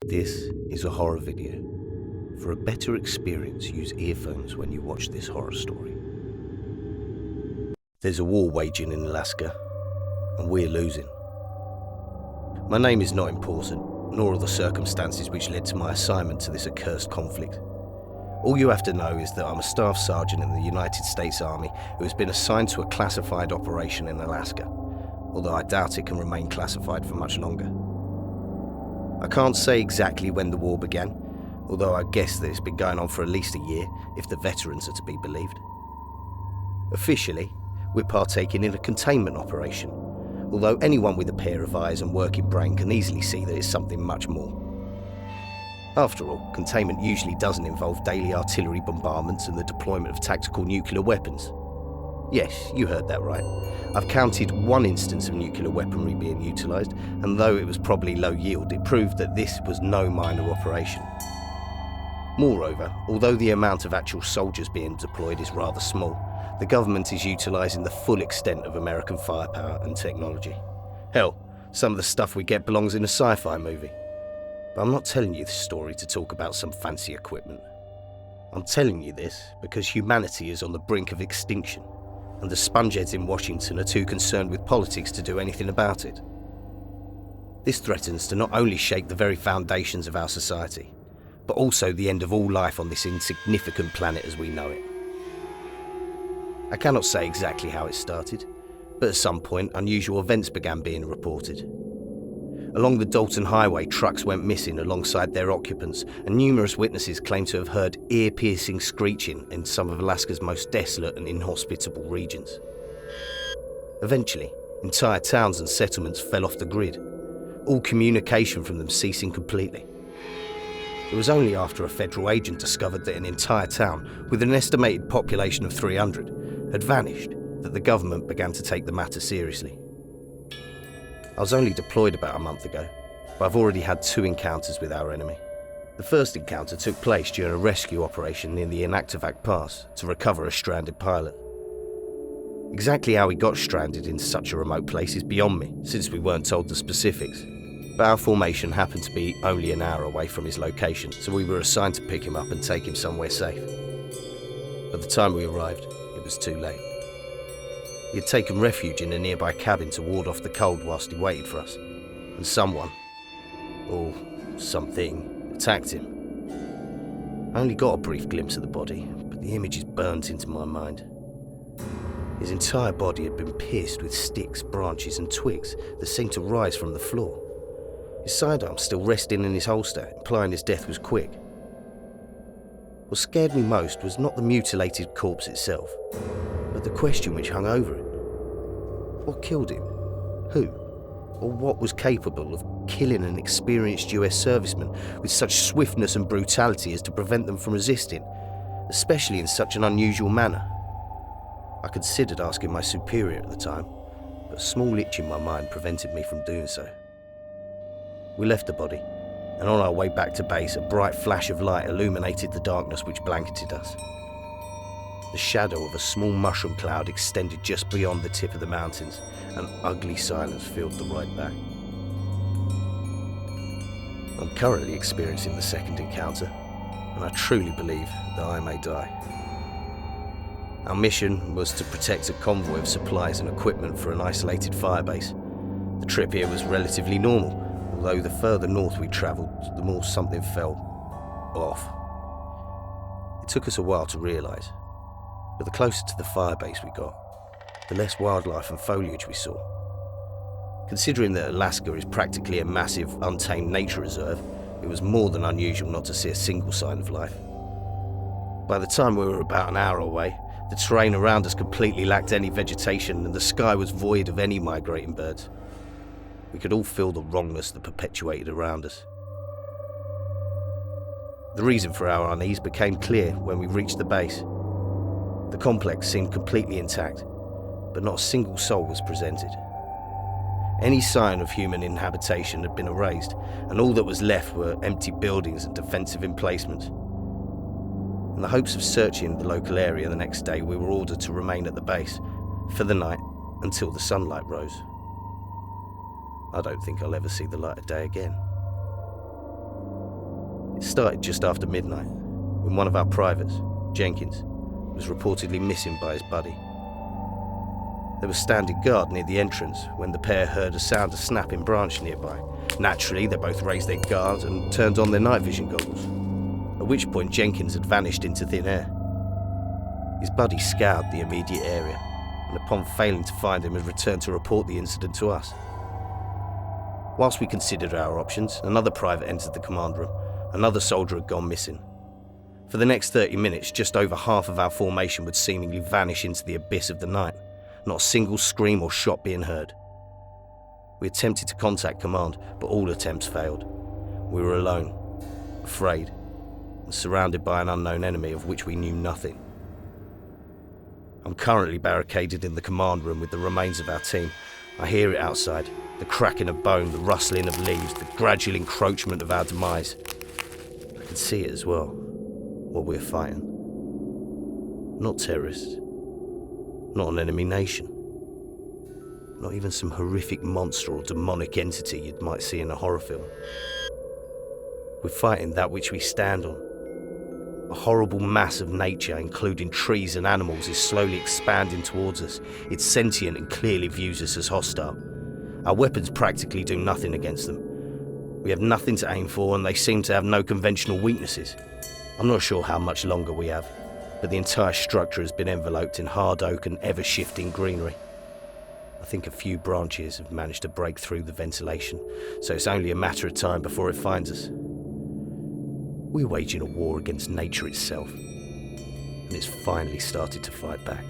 This is a horror video. For a better experience, use earphones when you watch this horror story. There's a war waging in Alaska, and we're losing. My name is not important, nor are the circumstances which led to my assignment to this accursed conflict. All you have to know is that I'm a staff sergeant in the United States Army who has been assigned to a classified operation in Alaska, although I doubt it can remain classified for much longer. I can't say exactly when the war began, although I guess that it's been going on for at least a year, if the veterans are to be believed. Officially, we're partaking in a containment operation, although anyone with a pair of eyes and working brain can easily see that it's something much more. After all, containment usually doesn't involve daily artillery bombardments and the deployment of tactical nuclear weapons. Yes, you heard that right. I've counted one instance of nuclear weaponry being utilised, and though it was probably low yield, it proved that this was no minor operation. Moreover, although the amount of actual soldiers being deployed is rather small, the government is utilising the full extent of American firepower and technology. Hell, some of the stuff we get belongs in a sci-fi movie. But I'm not telling you this story to talk about some fancy equipment. I'm telling you this because humanity is on the brink of extinction, and the spongeheads in Washington are too concerned with politics to do anything about it. This threatens to not only shake the very foundations of our society, but also the end of all life on this insignificant planet as we know it. I cannot say exactly how it started, but at some point unusual events began being reported. Along the Dalton Highway, trucks went missing alongside their occupants, and numerous witnesses claim to have heard ear-piercing screeching in some of Alaska's most desolate and inhospitable regions. Eventually, entire towns and settlements fell off the grid, all communication from them ceasing completely. It was only after a federal agent discovered that an entire town, with an estimated population of 300, had vanished, that the government began to take the matter seriously. I was only deployed about a month ago, but I've already had 2 encounters with our enemy. The first encounter took place during a rescue operation near the Inactivac Pass to recover a stranded pilot. Exactly how he got stranded in such a remote place is beyond me, since we weren't told the specifics. But our formation happened to be only an hour away from his location, so we were assigned to pick him up and take him somewhere safe. By the time we arrived, it was too late. He had taken refuge in a nearby cabin to ward off the cold whilst he waited for us, and someone, or something, attacked him. I only got a brief glimpse of the body, but the image is burnt into my mind. His entire body had been pierced with sticks, branches and twigs that seemed to rise from the floor. His sidearm still resting in his holster, implying his death was quick. What scared me most was not the mutilated corpse itself, but the question which hung over it. What killed him? Who? Or what was capable of killing an experienced US serviceman with such swiftness and brutality as to prevent them from resisting, especially in such an unusual manner? I considered asking my superior at the time, but a small itch in my mind prevented me from doing so. We left the body, and on our way back to base, a bright flash of light illuminated the darkness which blanketed us. The shadow of a small mushroom cloud extended just beyond the tip of the mountains, and ugly silence filled the right back. I'm currently experiencing the second encounter, and I truly believe that I may die. Our mission was to protect a convoy of supplies and equipment for an isolated firebase. The trip here was relatively normal, although the further north we travelled, the more something felt off. It took us a while to realise, but the closer to the firebase we got, the less wildlife and foliage we saw. Considering that Alaska is practically a massive, untamed nature reserve, it was more than unusual not to see a single sign of life. By the time we were about an hour away, the terrain around us completely lacked any vegetation and the sky was void of any migrating birds. We could all feel the wrongness that perpetuated around us. The reason for our unease became clear when we reached the base. The complex seemed completely intact, but not a single soul was presented. Any sign of human inhabitation had been erased, and all that was left were empty buildings and defensive emplacements. In the hopes of searching the local area the next day, we were ordered to remain at the base for the night until the sunlight rose. I don't think I'll ever see the light of day again. It started just after midnight, when one of our privates, Jenkins, was reportedly missing by his buddy. They were standing guard near the entrance when the pair heard a sound of snapping branch nearby. Naturally, they both raised their guard and turned on their night vision goggles, at which point Jenkins had vanished into thin air. His buddy scoured the immediate area, and upon failing to find him had returned to report the incident to us. Whilst we considered our options, another private entered the command room. Another soldier had gone missing. For the next 30 minutes, just over half of our formation would seemingly vanish into the abyss of the night, not a single scream or shot being heard. We attempted to contact command, but all attempts failed. We were alone, afraid, and surrounded by an unknown enemy of which we knew nothing. I'm currently barricaded in the command room with the remains of our team. I hear it outside, the cracking of bone, the rustling of leaves, the gradual encroachment of our demise. I can see it as well, what we're fighting. Not terrorists, not an enemy nation, not even some horrific monster or demonic entity you might see in a horror film. We're fighting that which we stand on. A horrible mass of nature, including trees and animals, is slowly expanding towards us. It's sentient and clearly views us as hostile. Our weapons practically do nothing against them. We have nothing to aim for, and they seem to have no conventional weaknesses. I'm not sure how much longer we have, but the entire structure has been enveloped in hard oak and ever-shifting greenery. I think a few branches have managed to break through the ventilation, so it's only a matter of time before it finds us. We're waging a war against nature itself, and it's finally started to fight back.